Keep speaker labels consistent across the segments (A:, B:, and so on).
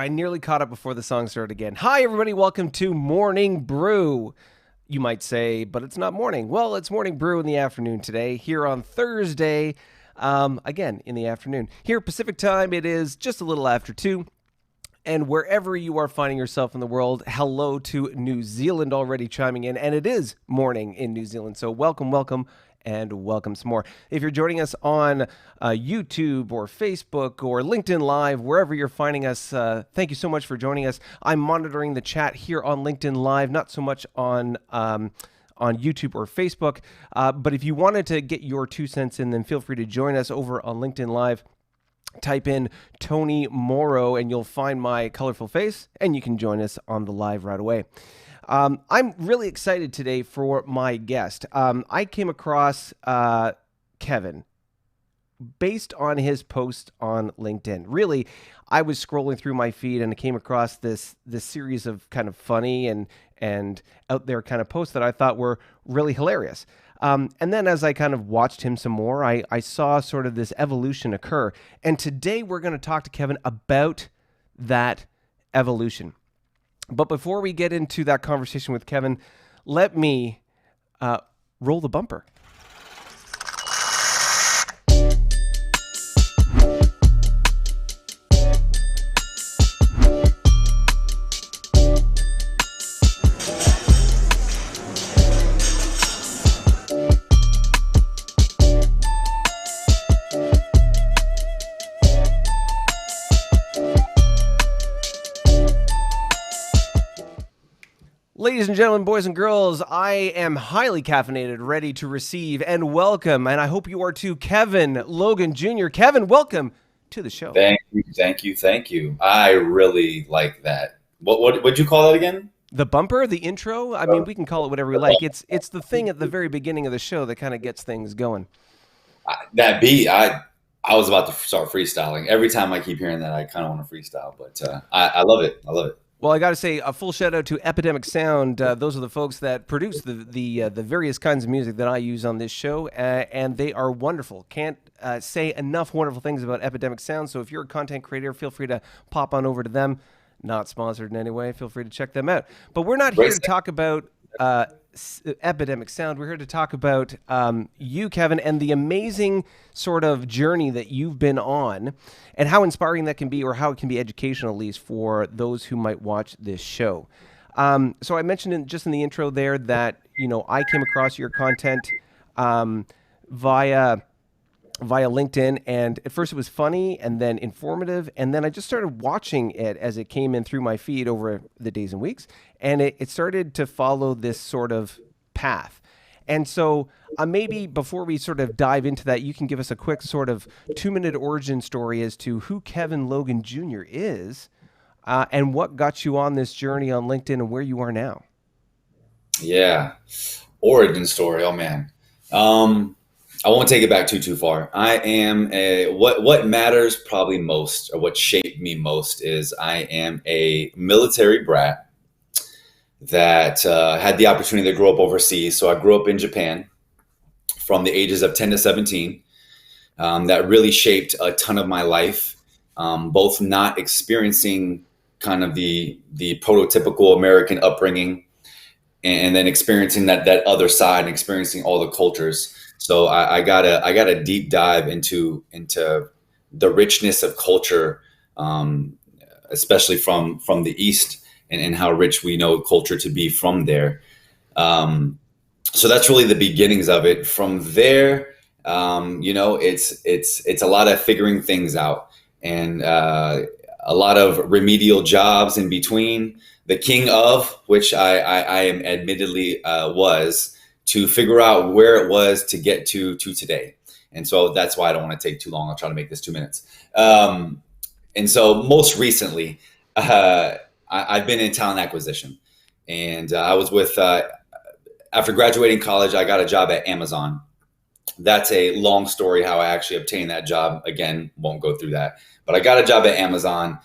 A: I nearly caught up before the song started again. Hi, everybody. Welcome to Morning Brew. You might say, but it's not morning. Well, it's Morning Brew in the afternoon today, here on Thursday, again, in the afternoon. Here, Pacific time, it is just a little after 2. And wherever you are finding yourself in the world, hello to New Zealand already chiming in. And it is morning in New Zealand. So welcome, welcome, and welcome some more. If you're joining us on YouTube or Facebook or LinkedIn Live, wherever you're finding us, thank you so much for joining us. I'm monitoring the chat here on LinkedIn Live, not so much on YouTube or Facebook. But if you wanted to get your 2 cents in, then feel free to join us over on LinkedIn Live. Type in Tony Morrow and you'll find my colorful face, and you can join us on the live right away. I'm really excited today for my guest. I came across Kevin based on his post on LinkedIn. Really, I was scrolling through my feed and I came across this series of kind of funny and out there kind of posts that I thought were really hilarious. And then as I kind of watched him some more, I saw sort of this evolution occur. And today we're going to talk to Kevin about that evolution. But before we get into that conversation with Kevin, let me roll the bumper. Ladies and gentlemen, boys and girls, I am highly caffeinated, ready to receive and welcome, and I hope you are too, Kevin Logan Jr. Kevin, welcome to the show.
B: Thank you. I really like that. What'd you call that again?
A: The bumper, the intro. I mean, we can call it whatever we like. It's the thing at the very beginning of the show that kind of gets things going.
B: That beat, I was about to start freestyling. Every time I keep hearing that, I kind of want to freestyle, but I love it. I love it.
A: Well, I got to say a full shout out to Epidemic Sound. Those are the folks that produce the various kinds of music that I use on this show, and they are wonderful. Can't say enough wonderful things about Epidemic Sound. So if you're a content creator, feel free to pop on over to them. Not sponsored in any way. Feel free to check them out. But we're not here to talk about Epidemic Sound. We're here to talk about you, Kevin, and the amazing sort of journey that you've been on, and how inspiring that can be, or how it can be educational, at least for those who might watch this show. So I mentioned just in the intro there that I came across your content via LinkedIn, and at first it was funny and then informative, and then I just started watching it as it came in through my feed over the days and weeks, and it started to follow this sort of path. And so maybe before we sort of dive into that, you can give us a quick sort of 2-minute origin story as to who Kevin Logan Jr. is and what got you on this journey on LinkedIn and where you are now.
B: Yeah. Origin story. Oh, man. I won't take it back too far. I am what matters probably most, or what shaped me most, is I am a military brat that had the opportunity to grow up overseas. So I grew up in Japan from the ages of 10 to 17. That really shaped a ton of my life, both not experiencing kind of the prototypical American upbringing, and then experiencing that other side and experiencing all the cultures. So I got a deep dive into the richness of culture, especially from the East, and how rich we know culture to be from there. So that's really the beginnings of it. From there, it's a lot of figuring things out, and a lot of remedial jobs in between. The king of which I am admittedly was, to figure out where it was to get to today. And so that's why I don't want to take too long. I'll try to make this 2 minutes. And so most recently, I've been in talent acquisition, and I was with, after graduating college, I got a job at Amazon. That's a long story how I actually obtained that job. Again, won't go through that, but I got a job at Amazon.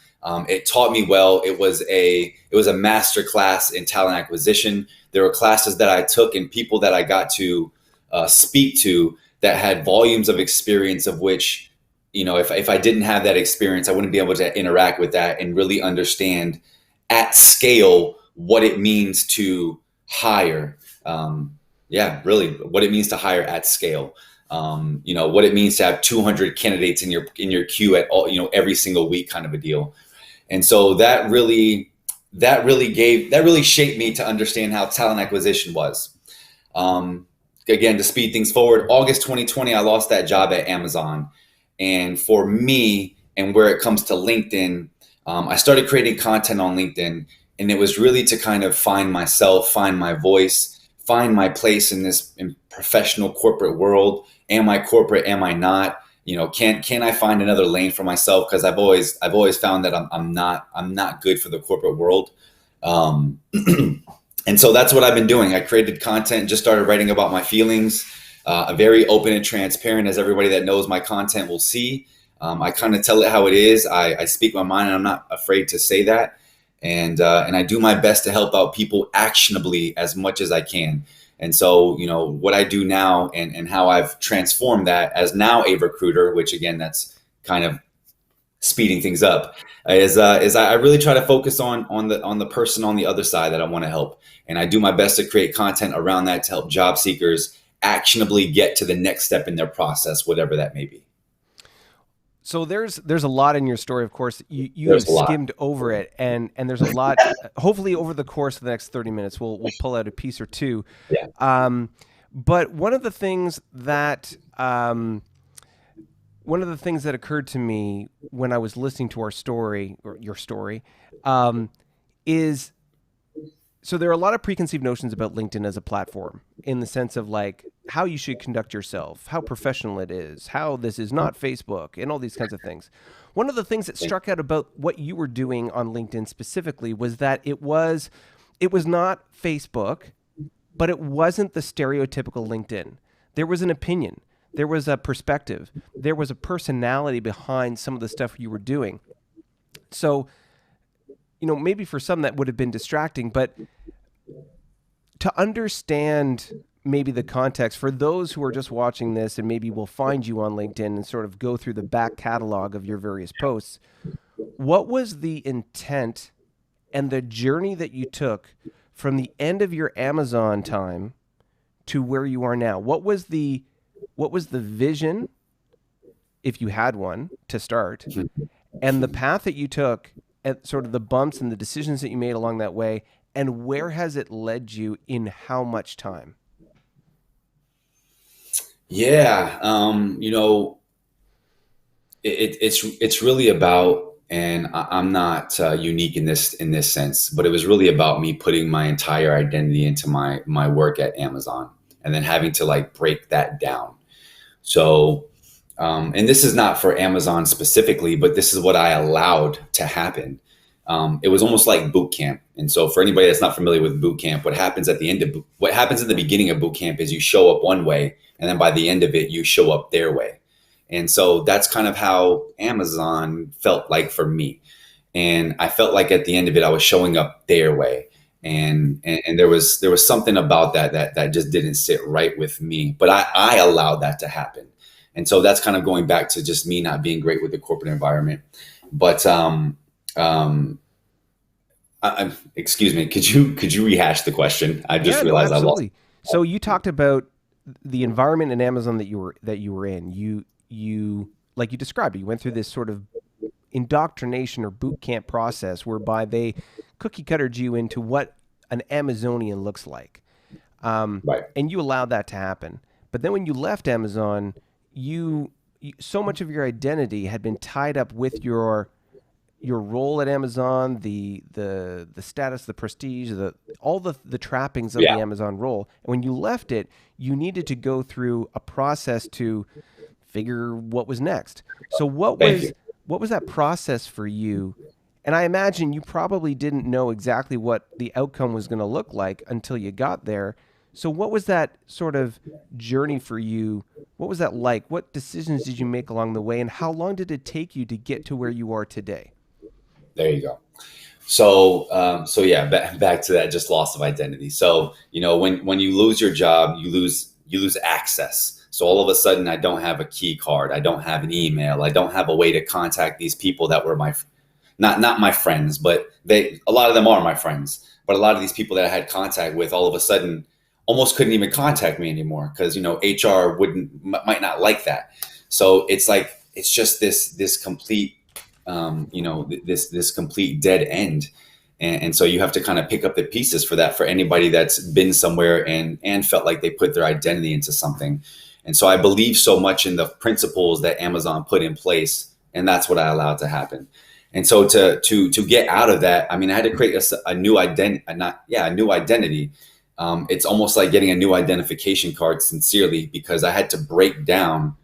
B: It taught me well. It was a master class in talent acquisition. There were classes that I took and people that I got to speak to that had volumes of experience, of which if I didn't have that experience, I wouldn't be able to interact with that and really understand at scale what it means to hire. Really, what it means to hire at scale. What it means to have 200 candidates in your queue at all, every single week, kind of a deal. And so that really shaped me to understand how talent acquisition was. Again, to speed things forward, August 2020, I lost that job at Amazon. And for me, and where it comes to LinkedIn, I started creating content on LinkedIn, and it was really to kind of find myself, find my voice, find my place in this professional corporate world. Am I corporate? Am I not? Can I find another lane for myself? Because I've always found that I'm not good for the corporate world. And so that's what I've been doing. I created content, just started writing about my feelings, very open and transparent, as everybody that knows my content will see. I kind of tell it how it is. I speak my mind, and I'm not afraid to say that. And I do my best to help out people actionably as much as I can. And so, what I do now and how I've transformed that as now a recruiter, which again, that's kind of speeding things up, is I really try to focus on the person on the other side that I want to help. And I do my best to create content around that to help job seekers actionably get to the next step in their process, whatever that may be.
A: So there's a lot in your story, of course. You have
B: There's a lot.
A: skimmed over it, and there's a lot. Hopefully, over the course of the next 30 minutes, we'll pull out a piece or two.
B: Yeah.
A: But one of the things that occurred to me when I was listening to our story, or your story, is, so there are a lot of preconceived notions about LinkedIn as a platform, in the sense of like how you should conduct yourself, how professional it is, how this is not Facebook, and all these kinds of things. One of the things that struck out about what you were doing on LinkedIn specifically was that it was not Facebook, but it wasn't the stereotypical LinkedIn. There was an opinion, there was a perspective, there was a personality behind some of the stuff you were doing. So, maybe for some that would have been distracting, but to understand maybe the context for those who are just watching this and maybe will find you on LinkedIn and sort of go through the back catalog of your various posts, what was the intent and the journey that you took from the end of your Amazon time to where you are now? What was the vision, if you had one to start, and the path that you took, and sort of the bumps and the decisions that you made along that way, and where has it led you in how much time?
B: Yeah. It's really about, and I'm not unique in this sense, but it was really about me putting my entire identity into my work at Amazon, and then having to like break that down. So, and this is not for Amazon specifically, but this is what I allowed to happen. It was almost like boot camp. And so for anybody that's not familiar with boot camp, what happens in the beginning of boot camp is you show up one way, and then by the end of it, you show up their way. And so that's kind of how Amazon felt like for me. And I felt like at the end of it, I was showing up their way. And there was something about that just didn't sit right with me, but I allowed that to happen. And so that's kind of going back to just me not being great with the corporate environment. But excuse me, could you rehash the question? I just realized I lost.
A: Absolutely. So you talked about the environment in Amazon that you were in. You like you described it. You went through this sort of indoctrination or boot camp process whereby they cookie cuttered you into what an Amazonian looks like,
B: Right.
A: and you allowed that to happen. But then when you left Amazon, you so much of your identity had been tied up with your role at Amazon, the status, the prestige, all the trappings of
B: Yeah.
A: the Amazon role. And when you left it, you needed to go through a process to figure what was next. So
B: Thank you.
A: what was that process for you? And I imagine you probably didn't know exactly what the outcome was going to look like until you got there. So what was that sort of journey for you? What was that like? What decisions did you make along the way? And how long did it take you to get to where you are today?
B: There you go. So yeah, back to that just loss of identity. So when you lose your job, you lose access. So all of a sudden, I don't have a key card. I don't have an email. I don't have a way to contact these people that were not my friends, but a lot of them are my friends. But a lot of these people that I had contact with, all of a sudden, almost couldn't even contact me anymore because HR might not like that. So it's like it's just this complete this complete dead end. And so you have to kind of pick up the pieces for that for anybody that's been somewhere and felt like they put their identity into something. And so I believe so much in the principles that Amazon put in place, and that's what I allowed to happen. And so to get out of that, I mean, I had to create a new identity, a new identity. It's almost like getting a new identification card, sincerely, because I had to break down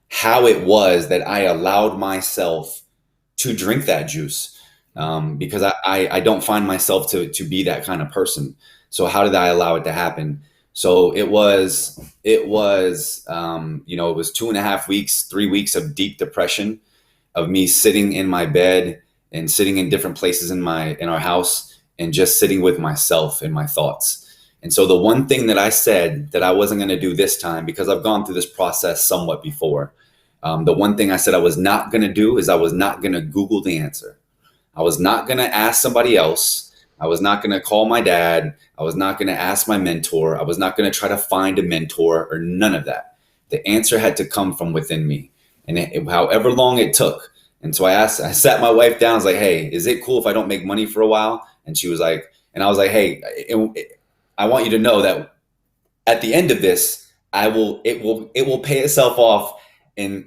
B: how it was that I allowed myself to drink that juice, because I don't find myself to be that kind of person. So how did I allow it to happen? So it was 2.5 weeks, 3 weeks of deep depression, of me sitting in my bed and sitting in different places in our house and just sitting with myself and my thoughts. And so the one thing that I said that I wasn't going to do this time, because I've gone through this process somewhat before, the one thing I said I was not going to do is I was not going to Google the answer. I was not going to ask somebody else. I was not going to call my dad. I was not going to ask my mentor. I was not going to try to find a mentor or none of that. The answer had to come from within me, and however long it took. And so I sat my wife down. I was like, "Hey, is it cool if I don't make money for a while?" And she was like, and I was like, "Hey, I want you to know that at the end of this, it will pay itself off in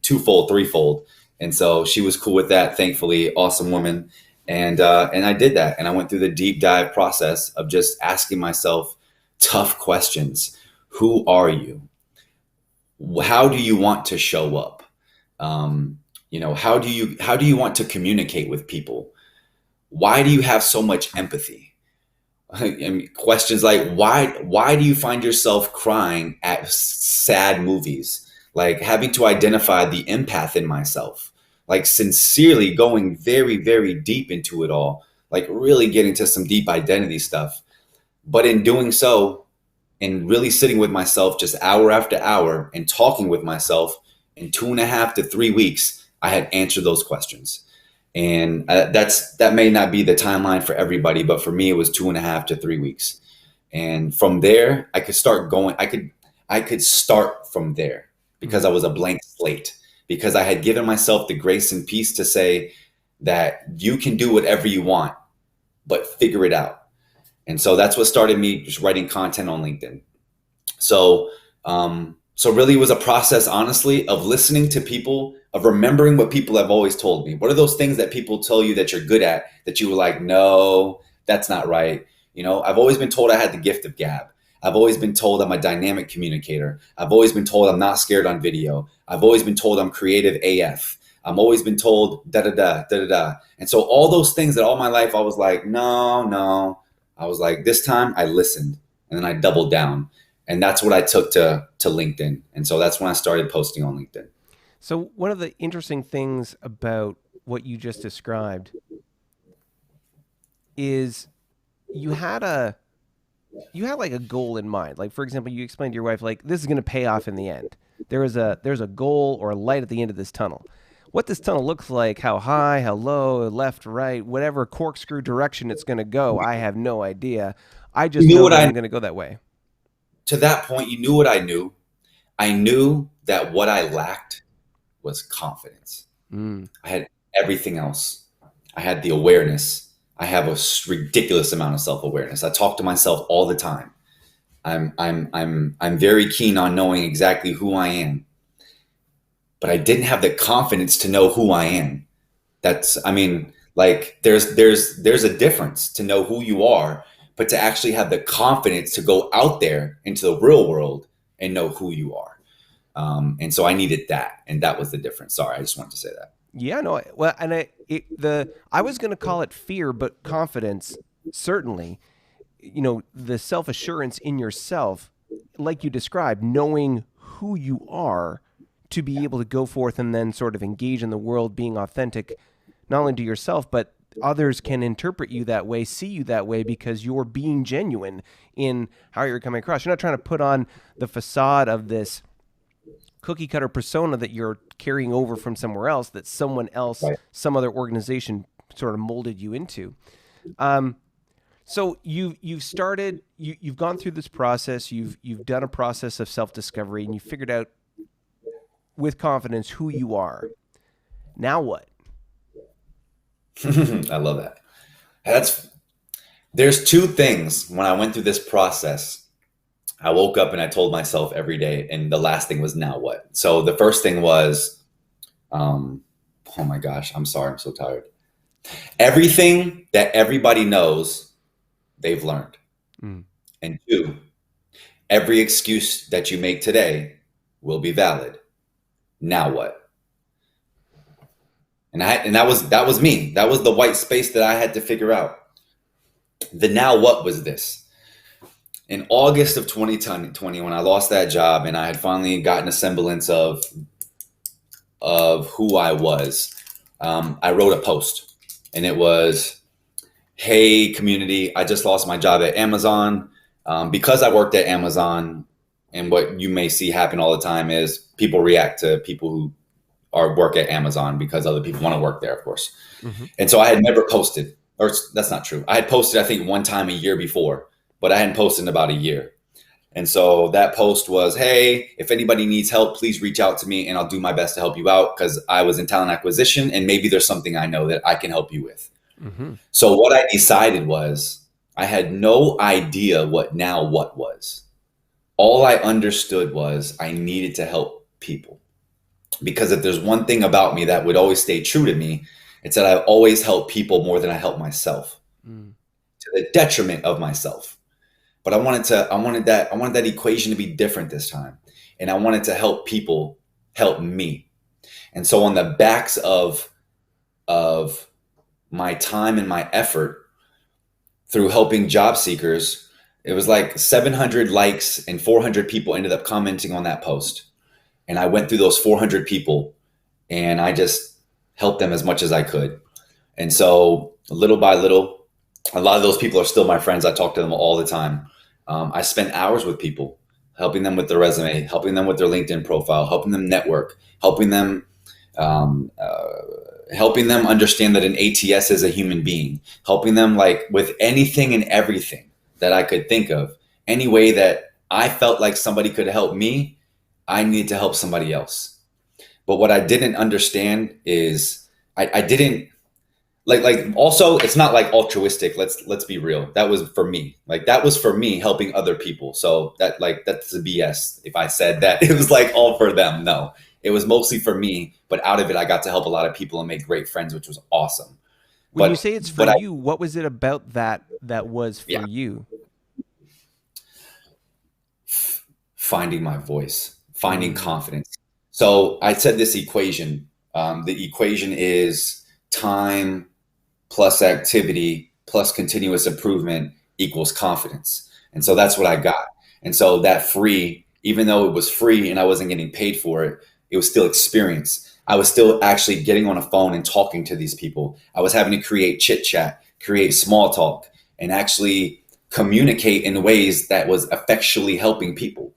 B: twofold, threefold." And so she was cool with that, thankfully. Awesome woman. And I did that, and I went through the deep dive process of just asking myself tough questions. Who are you? How do you want to show up? How do you want to communicate with people? Why do you have so much empathy? And questions like why do you find yourself crying at sad movies? Like having to identify the empath in myself, like sincerely going very, very deep into it all, like really getting to some deep identity stuff. But in doing so, and really sitting with myself just hour after hour and talking with myself, in 2.5 to 3 weeks, I had answered those questions. And that may not be the timeline for everybody, but for me, it was 2.5 to 3 weeks. And from there, I could start going. I could start from there because I was a blank slate, because I had given myself the grace and peace to say that you can do whatever you want, but figure it out. And so that's what started me just writing content on LinkedIn. So really it was a process, honestly, of listening to people, of remembering what people have always told me. What are those things that people tell you that you're good at, that you were like, no, that's not right? I've always been told I had the gift of gab. I've always been told I'm a dynamic communicator. I've always been told I'm not scared on video. I've always been told I'm creative AF. I've always been told da da da da da da. And so all those things that all my life I was like, no. I was like, this time I listened, and then I doubled down. And that's what I took to LinkedIn. And so that's when I started posting on LinkedIn.
A: So one of the interesting things about what you just described is you had like a goal in mind. Like, for example, you explained to your wife, like, this is going to pay off in the end. There's a goal or a light at the end of this tunnel. What this tunnel looks like, how high, how low, left, right, whatever corkscrew direction it's going to go, I have no idea. I just know that I'm going to go that way.
B: To that point, you knew what I knew. I knew that what I lacked was confidence. I had everything else. I had the awareness. I have a ridiculous amount of self-awareness. I talk to myself all the time. I'm very keen on knowing exactly who I am. But I didn't have the confidence to know who I am. There's a difference to know who you are, but to actually have the confidence to go out there into the real world and know who you are. And so I needed that, and that was the difference. Sorry, I just wanted to say that.
A: Yeah, no. Well, and I was going to call it fear, but confidence, certainly. The self-assurance in yourself, like you described, knowing who you are, to be able to go forth and then sort of engage in the world, being authentic, not only to yourself, but others can interpret you that way, see you that way, because you're being genuine in how you're coming across. You're not trying to put on the facade of this cookie cutter persona that you're carrying over from somewhere else, that someone else,
B: Right.
A: some other organization sort of molded you into. So you've started, you've gone through this process, you've done a process of self-discovery, and you figured out with confidence who you are. Now what?
B: I love that. There's two things when I went through this process. I woke up and I told myself every day, and the last thing was now what? So the first thing was, oh my gosh, I'm sorry, I'm so tired. Everything that everybody knows, they've learned.
A: Mm.
B: And two, every excuse that you make today will be valid. Now what? And that was me. That was the white space that I had to figure out. The now what was this? In August of 2020, when I lost that job and I had finally gotten a semblance of who I was, I wrote a post, and it was, "Hey community, I just lost my job at Amazon." Because I worked at Amazon, and what you may see happen all the time is people react to people who work at Amazon because other people want to work there, of course.
A: Mm-hmm.
B: And so I had never posted, or that's not true. I had posted, I think, one time a year before, but I hadn't posted in about a year. And so that post was, "Hey, if anybody needs help, please reach out to me and I'll do my best to help you out, because I was in talent acquisition and maybe there's something I know that I can help you with."
A: Mm-hmm.
B: So what I decided was, I had no idea what now what was. All I understood was I needed to help people. Because if there's one thing about me that would always stay true to me, it's that I've always helped people more than I help myself, to the detriment of myself. But I wanted that equation to be different this time. And I wanted to help people help me. And so on the backs of my time and my effort through helping job seekers, it was like 700 likes and 400 people ended up commenting on that post. And I went through those 400 people and I just helped them as much as I could. And so little by little, a lot of those people are still my friends. I talk to them all the time. I spent hours with people, helping them with their resume, helping them with their LinkedIn profile, helping them network, helping them understand that an ATS is a human being, helping them like with anything and everything that I could think of. Any way that I felt like somebody could help me, I needed to help somebody else. But what I didn't understand is I didn't like also, it's not like altruistic. Let's be real. That was for me. Like that was for me helping other people. So that's a BS if I said that it was like all for them. No. It was mostly for me, but out of it I got to help a lot of people and make great friends, which was awesome.
A: When you say it's for you, what was it about that was for you?
B: Finding my voice, finding confidence. So I said this equation. The equation is time plus activity plus continuous improvement equals confidence. And so that's what I got. And so that free, even though it was free and I wasn't getting paid for it, it was still experience. I was still actually getting on a phone and talking to these people. I was having to create chit chat, create small talk, and actually communicate in ways that was effectually helping people.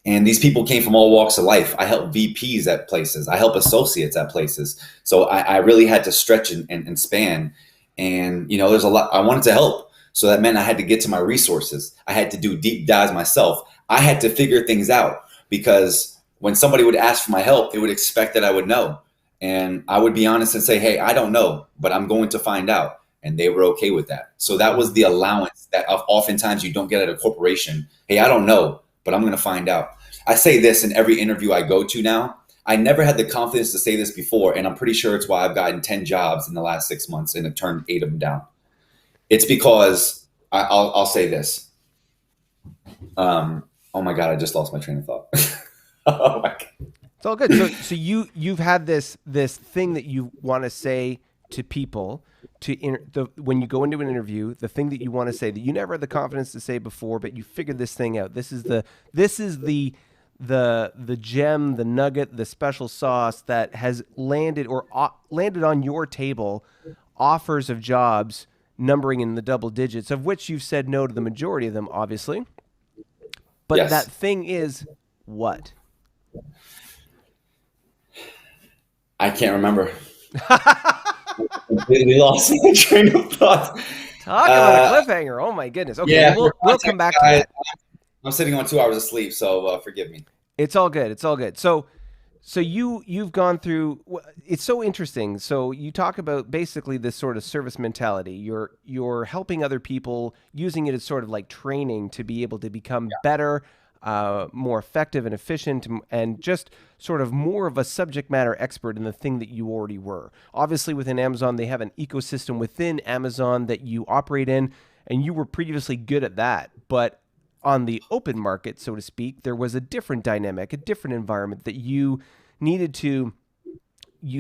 B: And these people came from all walks of life. I help VPs at places. I help associates at places. So I really had to stretch and span. And, there's a lot I wanted to help. So that meant I had to get to my resources. I had to do deep dives myself. I had to figure things out, because when somebody would ask for my help, they would expect that I would know. And I would be honest and say, "Hey, I don't know, but I'm going to find out." And they were okay with that. So that was the allowance that oftentimes you don't get at a corporation. "Hey, I don't know, but I'm going to find out." I say this in every interview I go to now. I never had the confidence to say this before, and I'm pretty sure it's why I've gotten 10 jobs in the last 6 months and have turned 8 of them down. It's because I'll say this. Oh my God, I just lost my train of thought. Oh my God.
A: It's all good. So you've had this thing that you want to say to people when you go into an interview, the thing that you want to say that you never had the confidence to say before, but you figured this thing out. This is the gem, the nugget, the special sauce that has landed on your table offers of jobs numbering in the double digits, of which you've said no to the majority of them, obviously. But that
B: Yes.
A: thing is what?
B: I can't remember. Completely lost my train of thought.
A: Talk about a cliffhanger. Oh my goodness. Okay,
B: Yeah,
A: well
B: for
A: we'll come
B: context,
A: back to
B: guys,
A: that.
B: I'm sitting on 2 hours of sleep, so forgive me.
A: It's all good. It's all good. So you've gone through. It's so interesting. So you talk about basically this sort of service mentality. You're helping other people, using it as sort of like training to be able to become better, more effective and efficient, and just sort of more of a subject matter expert in the thing that you already were. Obviously, within Amazon, they have an ecosystem within Amazon that you operate in, and you were previously good at that, but on the open market, so to speak, there was a different dynamic, a different environment that you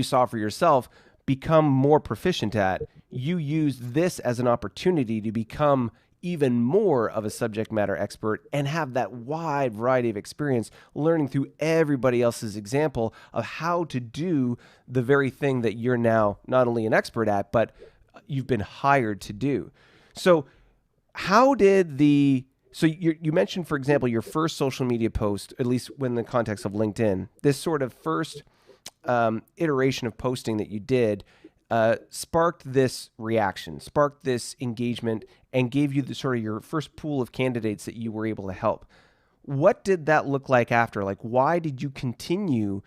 A: saw for yourself, become more proficient at. You use this as an opportunity to become even more of a subject matter expert and have that wide variety of experience learning through everybody else's example of how to do the very thing that you're now not only an expert at, but you've been hired to do. So how did the so you mentioned, for example, your first social media post, at least in the context of LinkedIn, this sort of first iteration of posting that you did sparked this reaction, sparked this engagement, and gave you the sort of your first pool of candidates that you were able to help. What did that look like after? Like, why did you continue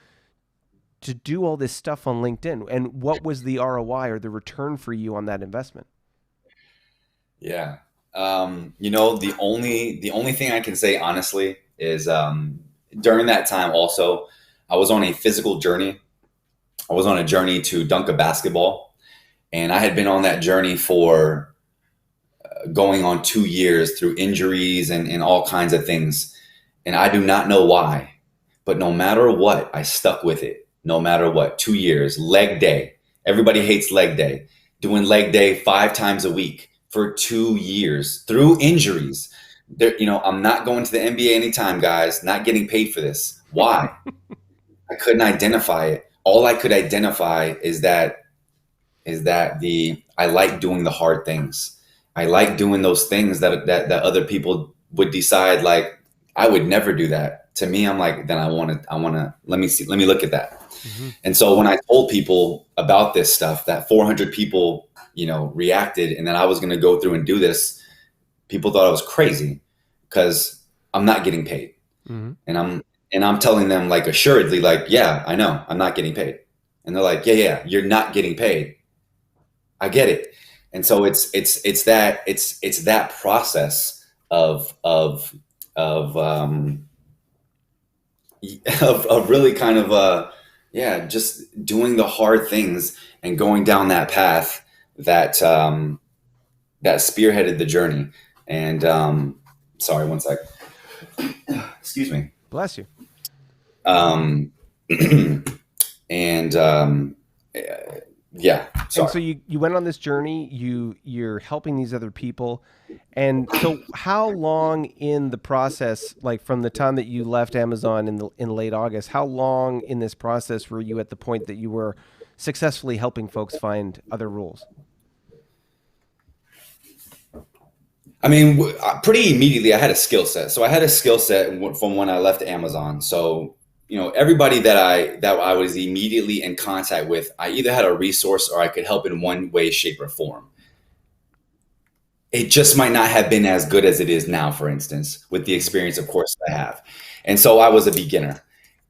A: to do all this stuff on LinkedIn? And what was the ROI or the return for you on that investment?
B: Yeah. The only thing I can say honestly is during that time also, I was on a physical journey. I was on a journey to dunk a basketball, and I had been on that journey for going on 2 years through injuries and all kinds of things. And I do not know why, but no matter what, I stuck with it. No matter what, 2 years, leg day. Everybody hates leg day. Doing leg day 5 times a week for 2 years through injuries. I'm not going to the NBA anytime, guys. Not getting paid for this. Why? I couldn't identify it. All I could identify is that the I like doing the hard things. I like doing those things that other people would decide like I would never do that. To me, I'm like, then I want to let me see, let me look at that.
A: Mm-hmm.
B: And so when I told people about this stuff, that 400 people, reacted, and that I was going to go through and do this, people thought I was crazy because I'm not getting paid.
A: Mm-hmm.
B: And I'm telling them like assuredly, like, yeah, I know I'm not getting paid. And they're like, yeah, you're not getting paid. I get it. And so it's that process of of really kind of just doing the hard things and going down that path that spearheaded the journey. And sorry, one sec. Excuse me.
A: Bless you.
B: Um, and yeah,
A: And
B: sorry.
A: so you went on this journey, you're helping these other people. And so how long in the process, like from the time that you left Amazon in late August, how long in this process were you at the point that you were successfully helping folks find other roles?
B: I mean, pretty immediately, I had a skill set. So I had a skill set from when I left Amazon. So everybody that I was immediately in contact with, I either had a resource or I could help in one way, shape, or form. It just might not have been as good as it is now, for instance, with the experience, of course, I have. And so I was a beginner.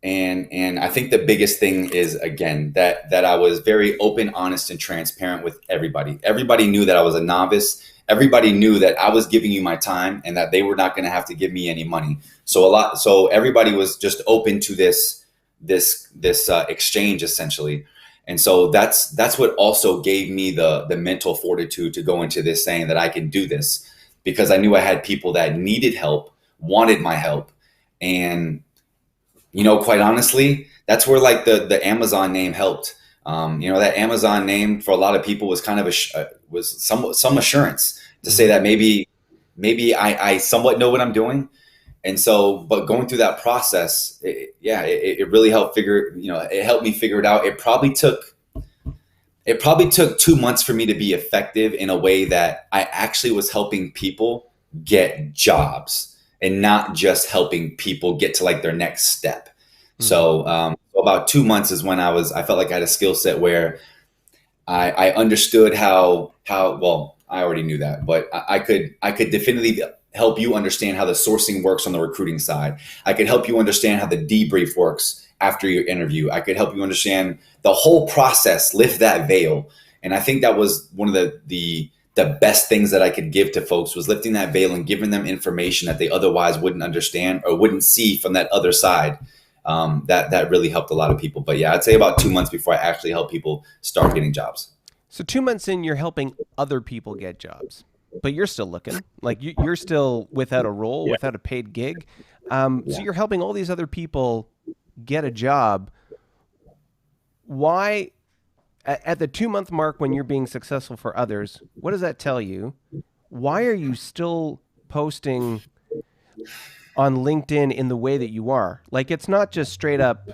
B: And I think the biggest thing is again that I was very open, honest, and transparent with everybody. Everybody knew that I was a novice. Everybody knew that I was giving you my time and that they were not going to have to give me any money. So everybody was just open to this exchange essentially. And so that's what also gave me the mental fortitude to go into this, saying that I can do this, because I knew I had people that needed help, wanted my help. And quite honestly, that's where like the Amazon name helped. That Amazon name for a lot of people was kind of was some assurance to say
A: Mm-hmm.
B: that maybe I somewhat know what I'm doing. And so, but going through that process, it really helped it helped me figure it out. It probably took It probably took 2 months for me to be effective in a way that I actually was helping people get jobs and not just helping people get to like their next step.
A: Mm.
B: So about 2 months is when I felt like I had a skill set where I understood how well I already knew that, but I could definitively help you understand how the sourcing works on the recruiting side. I could help you understand how the debrief works after your interview. I could help you understand the whole process, lift that veil. And I think that was one of the best things that I could give to folks was lifting that veil and giving them information that they otherwise wouldn't understand or wouldn't see from that other side. That really helped a lot of people. But yeah, I'd say about 2 months before I actually help people start getting jobs.
A: So 2 months in, you're helping other people get jobs, but you're still looking. Like you're still without a role,
B: Yeah.
A: without a paid gig. So
B: Yeah.
A: you're helping all these other people get a job. Why, at the 2 month mark when you're being successful for others, what does that tell you? Why are you still posting on LinkedIn in the way that you are? Like it's not just straight up,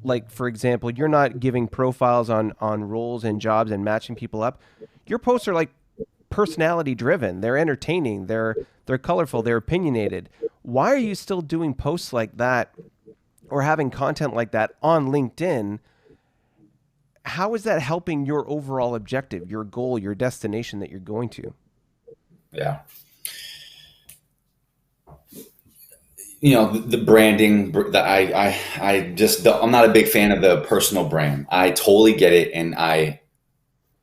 A: like for example, you're not giving profiles on roles and jobs and matching people up. Your posts are like personality driven. They're entertaining. They're colorful. They're opinionated. Why are you still doing posts like that or having content like that on LinkedIn? How is that helping your overall objective, your goal, your destination that you're going to?
B: Yeah. The branding that I just I'm not a big fan of the personal brand. I totally get it, and I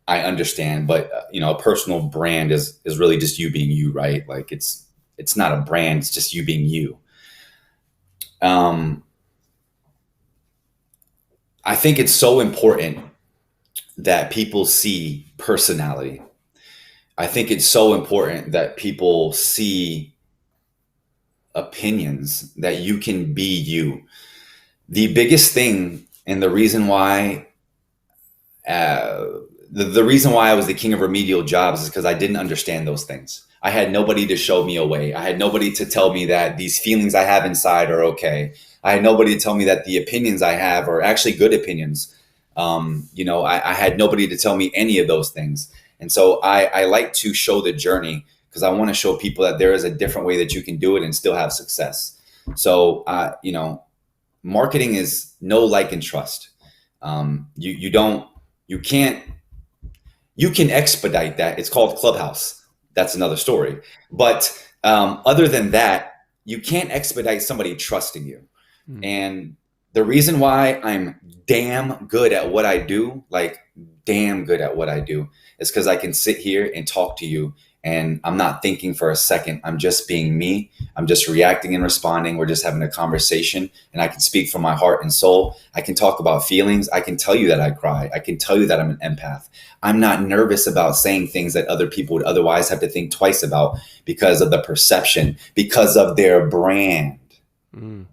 B: understand, but a personal brand is really just you being you, right? Like it's not a brand, it's just you being you. um I think it's so important that people see personality. I think it's so important that people see opinions, that you can be you. The biggest thing, and uh, the reason why I was the king of remedial jobs is because I didn't understand those things. I had nobody to show me a way. I had nobody to tell me that these feelings I have inside are okay. I had nobody to tell me that the opinions I have are actually good opinions. I had nobody to tell me any of those things. And so I like to show the journey because I want to show people that there is a different way that you can do it and still have success. So, marketing is know, like, and trust. You don't, you can't, you can expedite that. It's called Clubhouse. That's another story. But other than that, you can't expedite somebody trusting you.
A: Mm.
B: And the reason why I'm damn good at what I do, like damn good at what I do, is because I can sit here and talk to you and I'm not thinking for a second. I'm just being me. I'm just reacting and responding. We're just having a conversation and I can speak from my heart and soul. I can talk about feelings. I can tell you that I cry. I can tell you that I'm an empath. I'm not nervous about saying things that other people would otherwise have to think twice about because of the perception, because of their brand.
A: Mm.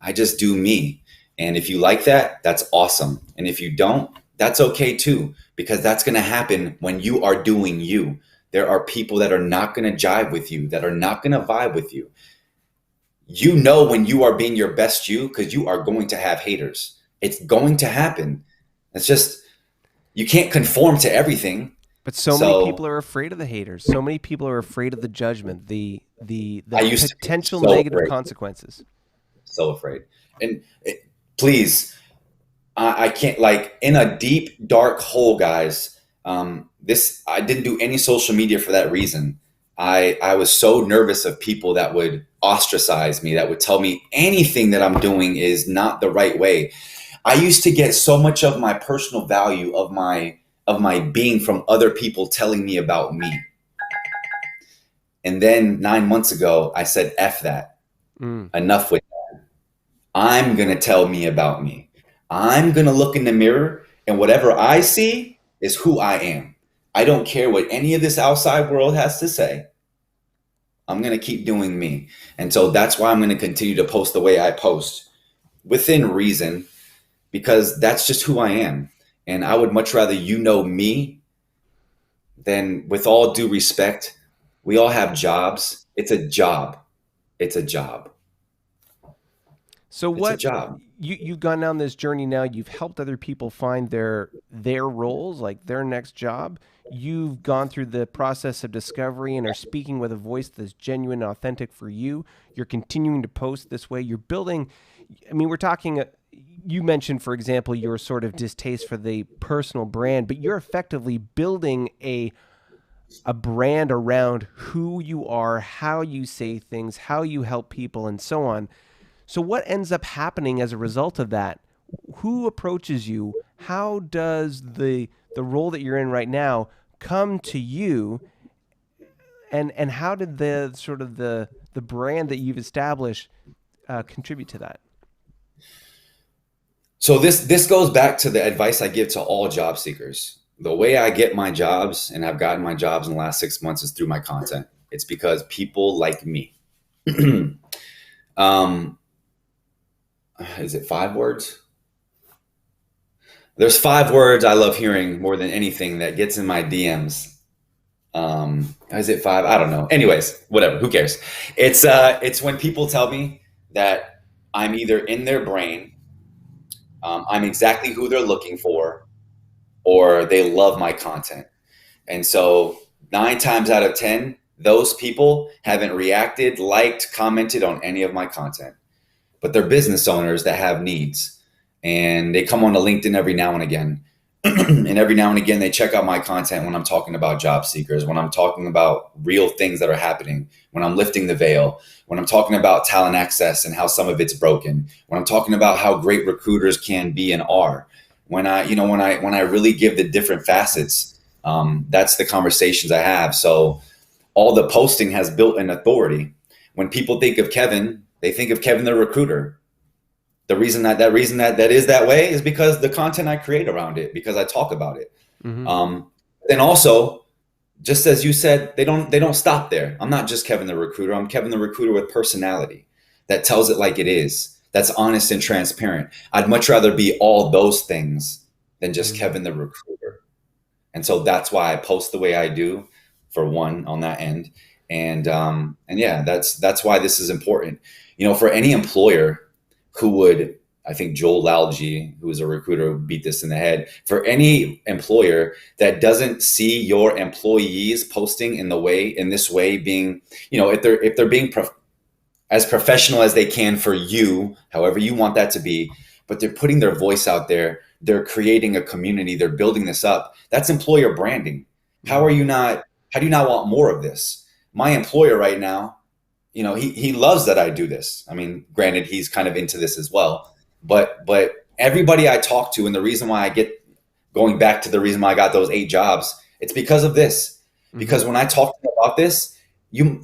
B: I just do me. And if you like that, that's awesome. And if you don't, that's okay too, because that's going to happen when you are doing you. There are people that are not going to jive with you, that are not going to vibe with you. You know when you are being your best you because you are going to have haters. It's going to happen. It's just you can't conform to everything.
A: But so many
B: So
A: people are afraid of the haters. So many people are afraid of the judgment, the
B: I used to be
A: potential
B: so
A: negative
B: afraid,
A: consequences.
B: so afraid. And please, I can't, like, in a deep dark hole, guys. This I didn't do any social media for that reason. I was so nervous of people that would ostracize me, that would tell me anything that I'm doing is not the right way. I used to get so much of my personal value of my being from other people telling me about me. And then 9 months ago, I said, "F that.
A: Mm.
B: Enough with I'm going to tell me about me. I'm going to look in the mirror, and whatever I see is who I am. I don't care what any of this outside world has to say. I'm going to keep doing me." And so that's why I'm going to continue to post the way I post within reason, because that's just who I am. And I would much rather you know me than, with all due respect, we all have jobs. It's a job. It's a job.
A: So
B: It's a
A: what
B: job.
A: you've gone down this journey now, you've helped other people find their roles, like their next job. You've gone through the process of discovery and are speaking with a voice that's genuine and authentic for you. You're continuing to post this way. You're building, I mean, we're talking you mentioned, for example, your sort of distaste for the personal brand, but you're effectively building a brand around who you are, how you say things, how you help people, and so on. So, what ends up happening as a result of that? Who approaches you? How does the role that you're in right now come to you? And how did the sort of the brand that you've established contribute to that?
B: So this goes back to the advice I give to all job seekers. The way I get my jobs, and I've gotten my jobs in the last 6 months, is through my content. It's because people like me. um, is it 5 words? There's 5 words I love hearing more than anything that gets in my DMs. Is it five? I don't know. Anyways, whatever. Who cares? It's when people tell me that I'm either in their brain, I'm exactly who they're looking for, or they love my content. And so 9 times out of 10, those people haven't reacted, liked, commented on any of my content, but they're business owners that have needs, and they come onto LinkedIn every now and again. And every now and again, they check out my content when I'm talking about job seekers, when I'm talking about real things that are happening, when I'm lifting the veil, when I'm talking about talent access and how some of it's broken, when I'm talking about how great recruiters can be and are, when I really give the different facets. That's the conversations I have. So all the posting has built an authority. When people think of Kevin, they think of Kevin the recruiter. The reason that is that way is because the content I create around it, because I talk about it.
A: Mm-hmm.
B: Um, and also, just as you said, they don't stop there. I'm not just Kevin the recruiter. I'm Kevin the recruiter with personality that tells it like it is. That's honest and transparent. I'd much rather be all those things than just
A: Mm-hmm.
B: Kevin the recruiter. And so that's why I post the way I do, for one, on that end. And yeah, that's why this is important. For any employer who would, I think Joel Lalji, who is a recruiter, beat this in the head. For any employer that doesn't see your employees posting in this way, being, if they're being as professional as they can for you, however you want that to be, but they're putting their voice out there, they're creating a community, they're building this up. That's employer branding. How are
A: Mm-hmm.
B: you not? How do you not want more of this? My employer right now, he loves that I do this. I mean, granted, he's kind of into this as well, but everybody I talk to, and the reason why I get going back to the reason why I got those 8 jobs, it's because of this.
A: Mm-hmm.
B: Because when I talk to them about this,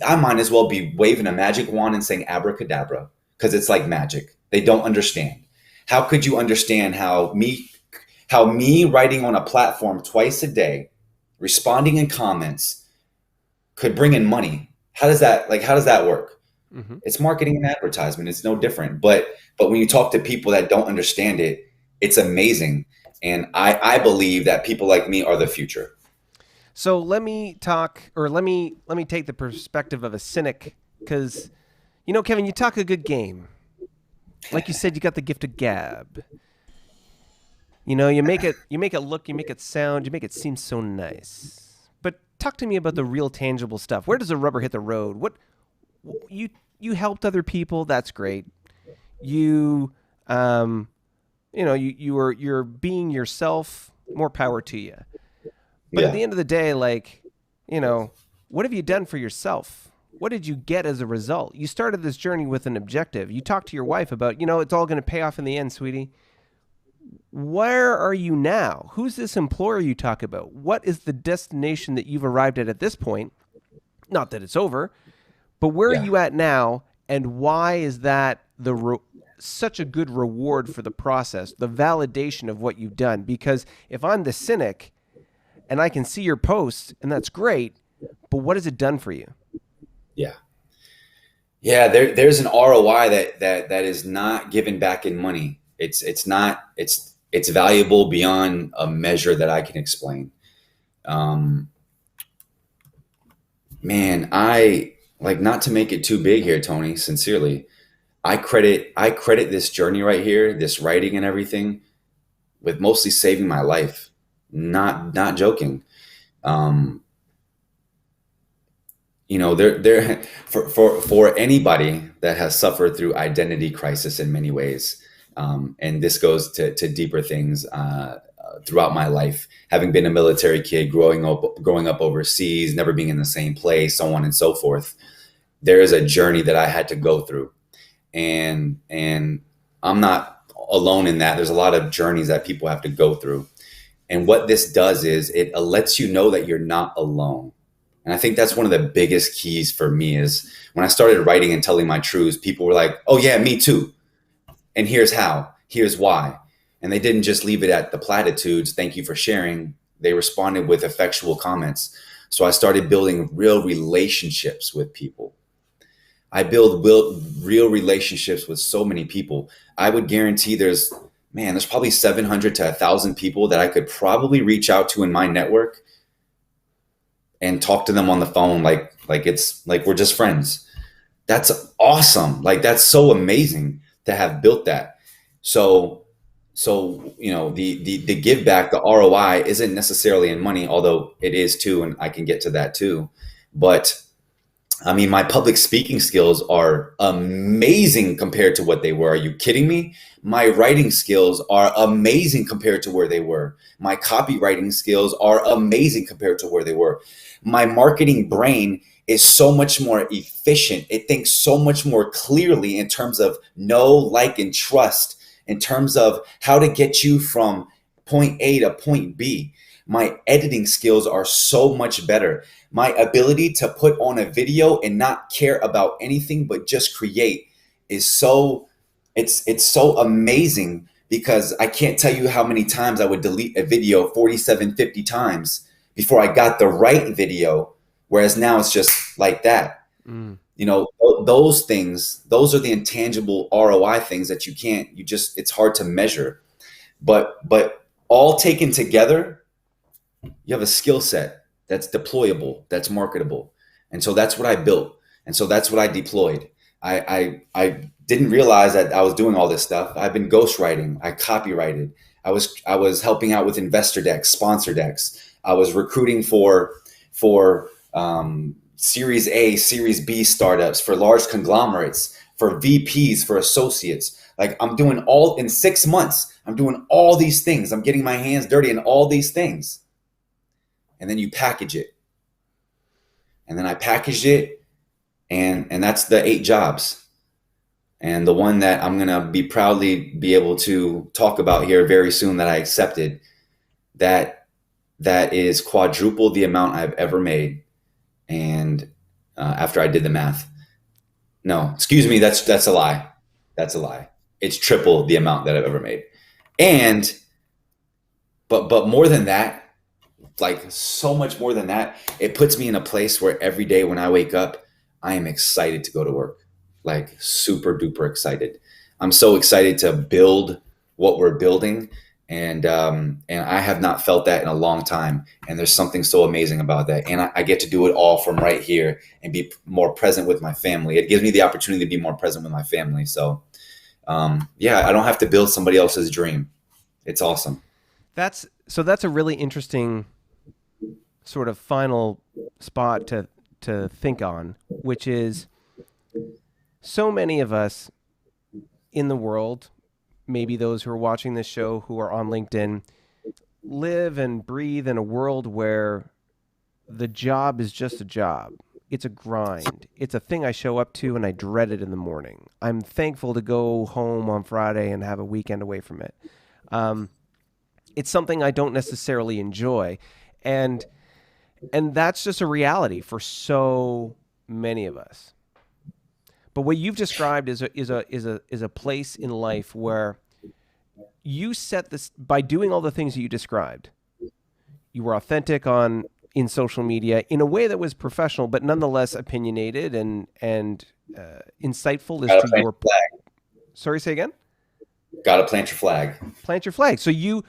B: I might as well be waving a magic wand and saying abracadabra, because it's like magic. They don't understand. How could you understand how me writing on a platform twice a day, responding in comments, could bring in money? How does that work?
A: Mm-hmm.
B: It's marketing and advertisement. It's no different. But when you talk to people that don't understand it, it's amazing. And I believe that people like me are the future.
A: So let me talk, or let me take the perspective of a cynic, because Kevin, you talk a good game. Like you said, you got the gift of gab. You make it look, you make it sound, you make it seem so nice. But talk to me about the real tangible stuff. Where does the rubber hit the road? What you helped other people, that's great. You you're being yourself, more power to you. But at
B: Yeah.
A: the end of the day, like, what have you done for yourself? What did you get as a result? You started this journey with an objective. You talked to your wife about, it's all going to pay off in the end, sweetie. Where are you now? Who's this employer you talk about? What is the destination that you've arrived at this point? Not that it's over, but where are
B: Yeah.
A: you at now? And why is that such a good reward for the process, the validation of what you've done? Because if I'm the cynic and I can see your posts, and that's great, but what has it done for you?
B: Yeah. Yeah. There's an ROI that is not given back in money. It's valuable beyond a measure that I can explain. Um, Man, I like, not to make it too big here, Tony, sincerely. I credit this journey right here, this writing and everything, with mostly saving my life. Not joking. Um, there for anybody that has suffered through identity crisis in many ways, and this goes to deeper things. Throughout my life, having been a military kid, growing up overseas, never being in the same place, so on and so forth, there is a journey that I had to go through, and I'm not alone in that. There's a lot of journeys that people have to go through, and what this does is it lets you know that you're not alone. And I think that's one of the biggest keys for me is when I started writing and telling my truths, people were like, "Oh yeah, me too." And here's how, here's why. And they didn't just leave it at the platitudes, "Thank you for sharing." They responded with effectual comments. So I started building real relationships with people. I build real relationships with so many people. I would guarantee there's probably 700 to 1,000 people that I could probably reach out to in my network and talk to them on the phone like it's like we're just friends. That's awesome. Like that's so amazing to have built that. So the give back, the ROI isn't necessarily in money, although it is too, and I can get to that too. But I mean, my public speaking skills are amazing compared to what they were. Are you kidding me? My writing skills are amazing compared to where they were. My copywriting skills are amazing compared to where they were. My marketing brain is so much more efficient. It thinks so much more clearly in terms of know, like, and trust, in terms of how to get you from point A to point B. My editing skills are so much better. My ability to put on a video and not care about anything but just create is it's so amazing, because I can't tell you how many times I would delete a video 47, 50 times before I got the right video, whereas now it's just like that.
A: Mm.
B: Those things, those are the intangible ROI things that it's hard to measure. But all taken together, you have a skill set that's deployable, that's marketable. And so that's what I built. And so that's what I deployed. I didn't realize that I was doing all this stuff. I've been ghostwriting. I copyrighted. I was helping out with investor decks, sponsor decks. I was recruiting for Series A, Series B startups, for large conglomerates, for VPs, for associates. Like I'm doing all in 6 months. I'm doing all these things. I'm getting my hands dirty in all these things. And then you package it. And then I packaged it, and that's the 8 jobs. And the one that I'm gonna proudly be able to talk about here very soon that I accepted, that is quadruple the amount I've ever made. And after I did the math, no, excuse me, that's a lie. That's a lie. It's triple the amount that I've ever made. And but more than that, like so much more than that, it puts me in a place where every day when I wake up, I am excited to go to work, like super duper excited. I'm so excited to build what we're building, and I have not felt that in a long time. And there's something so amazing about that, and I get to do it all from right here and be more present with my family. It gives me the opportunity to be more present with my family. So yeah, I don't have to build somebody else's dream. It's awesome.
A: That's a really interesting sort of final spot to think on, which is so many of us in the world, maybe those who are watching this show who are on LinkedIn, live and breathe in a world where the job is just a job. It's a grind. It's a thing I show up to and I dread it in the morning. I'm thankful to go home on Friday and have a weekend away from it. It's something I don't necessarily enjoy. And that's just a reality for so many of us. But what you've described is a place in life where you set this by doing all the things that you described. You were authentic in social media in a way that was professional, but nonetheless opinionated and insightful as
B: Gotta
A: to
B: plant
A: your.
B: your flag.
A: Sorry, say again.
B: Gotta plant your flag.
A: Plant your flag. So you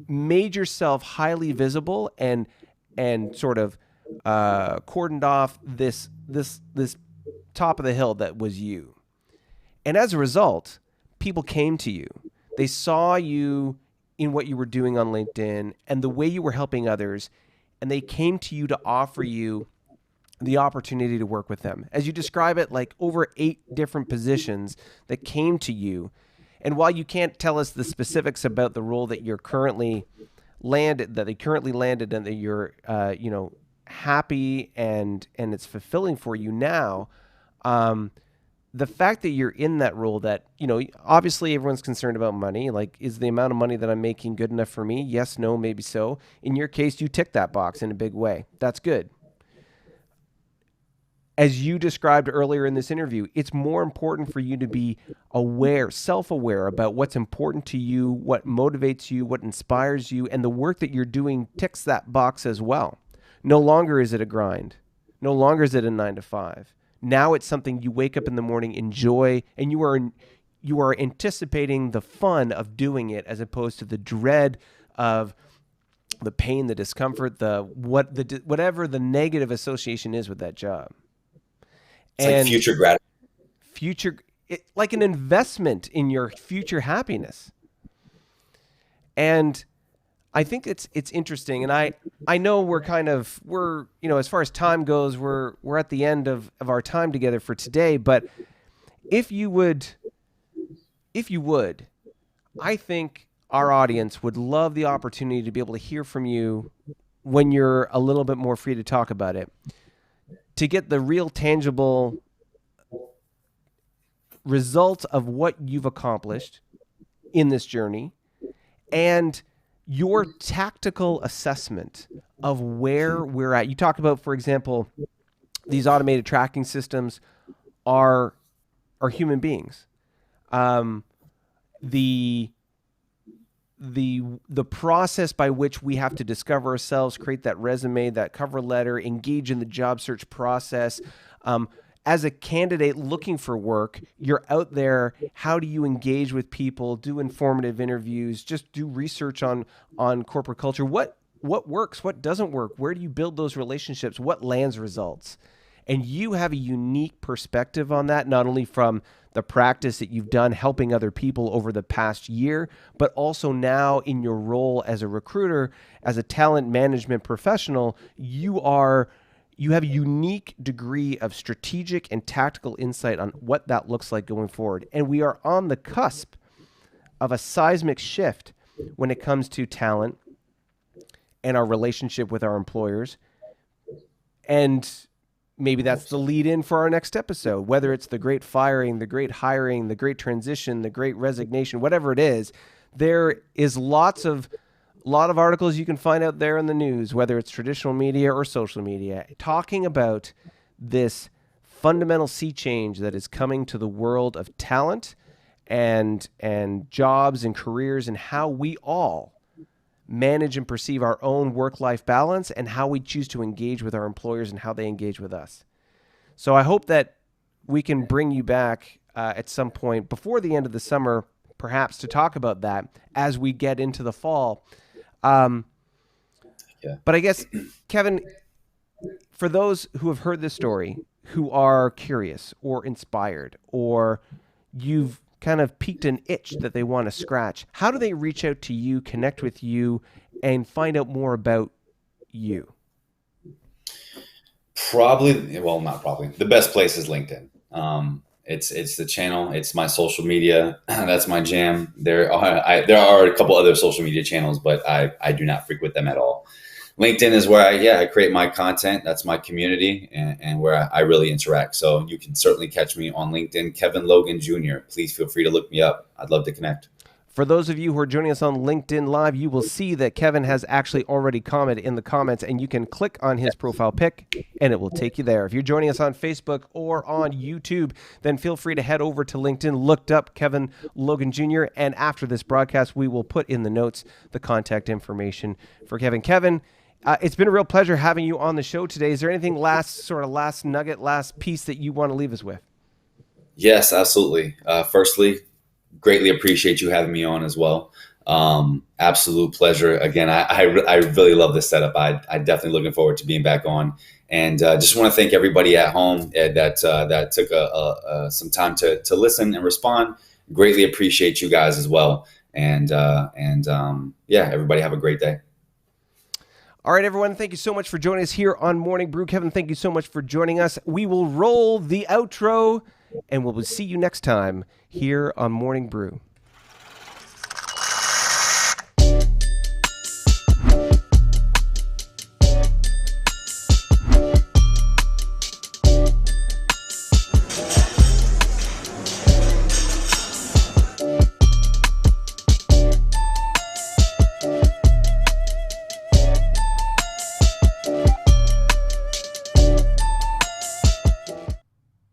A: made yourself highly visible and sort of cordoned off this top of the hill that was you. And as a result, people came to you. They saw you in what you were doing on LinkedIn and the way you were helping others, and they came to you to offer you the opportunity to work with them. As you describe it, like over 8 different positions that came to you. And while you can't tell us the specifics about the role that you're currently landed, that they currently landed, and that you're, happy and it's fulfilling for you now, the fact that you're in that role that, obviously everyone's concerned about money. Like, is the amount of money that I'm making good enough for me? Yes, no, maybe so. In your case, you tick that box in a big way. That's good. As you described earlier in this interview, it's more important for you to be aware, self-aware about what's important to you, what motivates you, what inspires you, and the work that you're doing ticks that box as well. No longer is it a grind. No longer is it a 9 to 5. Now it's something you wake up in the morning, enjoy, and you are anticipating the fun of doing it as opposed to the dread of the pain, the discomfort, whatever the negative association is with that job.
B: It's like future gratitude.
A: Like an investment in your future happiness. And I think it's interesting, and I know we're as far as time goes, we're at the end of our time together for today. But if you would, I think our audience would love the opportunity to be able to hear from you when you're a little bit more free to talk about it, to get the real tangible result of what you've accomplished in this journey and your tactical assessment of where we're at. You talk about, for example, these automated tracking systems are human beings. The process by which we have to discover ourselves, create that resume, that cover letter, engage in the job search process. As a candidate looking for work, you're out there. How do you engage with people, do informative interviews, just do research on corporate culture? What works? What doesn't work? Where do you build those relationships? What lands results? And you have a unique perspective on that, not only from the practice that you've done helping other people over the past year, but also now in your role as a recruiter, as a talent management professional. You have a unique degree of strategic and tactical insight on what that looks like going forward. And we are on the cusp of a seismic shift when it comes to talent and our relationship with our employers. And maybe that's the lead in for our next episode, whether it's the great firing, the great hiring, the great transition, the great resignation, whatever it is. There is a lot of articles you can find out there in the news, whether it's traditional media or social media, talking about this fundamental sea change that is coming to the world of talent and jobs and careers, and how we all manage and perceive our own work-life balance and how we choose to engage with our employers and how they engage with us. So I hope that we can bring you back at some point before the end of the summer, perhaps, to talk about that as we get into the fall. But I guess, Kevin, for those who have heard this story, who are curious or inspired, or you've kind of piqued an itch that they want to scratch, how do they reach out to you, connect with you, and find out more about you?
B: Not probably. The best place is LinkedIn. It's the channel. It's my social media. That's my jam. There are a couple other social media channels, but I do not frequent them at all. LinkedIn is where I create my content. That's my community and where I really interact. So you can certainly catch me on LinkedIn, Kevin Logan Jr. Please feel free to look me up. I'd love to connect.
A: For those of you who are joining us on LinkedIn Live, you will see that Kevin has actually already commented in the comments, and you can click on his profile pic, and it will take you there. If you're joining us on Facebook or on YouTube, then feel free to head over to LinkedIn, looked up Kevin Logan Jr., and after this broadcast, we will put in the notes the contact information for Kevin. Kevin, it's been a real pleasure having you on the show today. Is there anything last nugget, last piece that you want to leave us with?
B: Yes, absolutely. Firstly, greatly appreciate you having me on as well. Absolute pleasure. Again, I really love this setup. I definitely looking forward to being back on. And just want to thank everybody at home that took some time to listen and respond. Greatly appreciate you guys as well. Yeah, everybody have a great day.
A: All right, everyone. Thank you so much for joining us here on Morning Brew. Kevin, thank you so much for joining us. We will roll the outro, and we'll see you next time here on Morning Brew.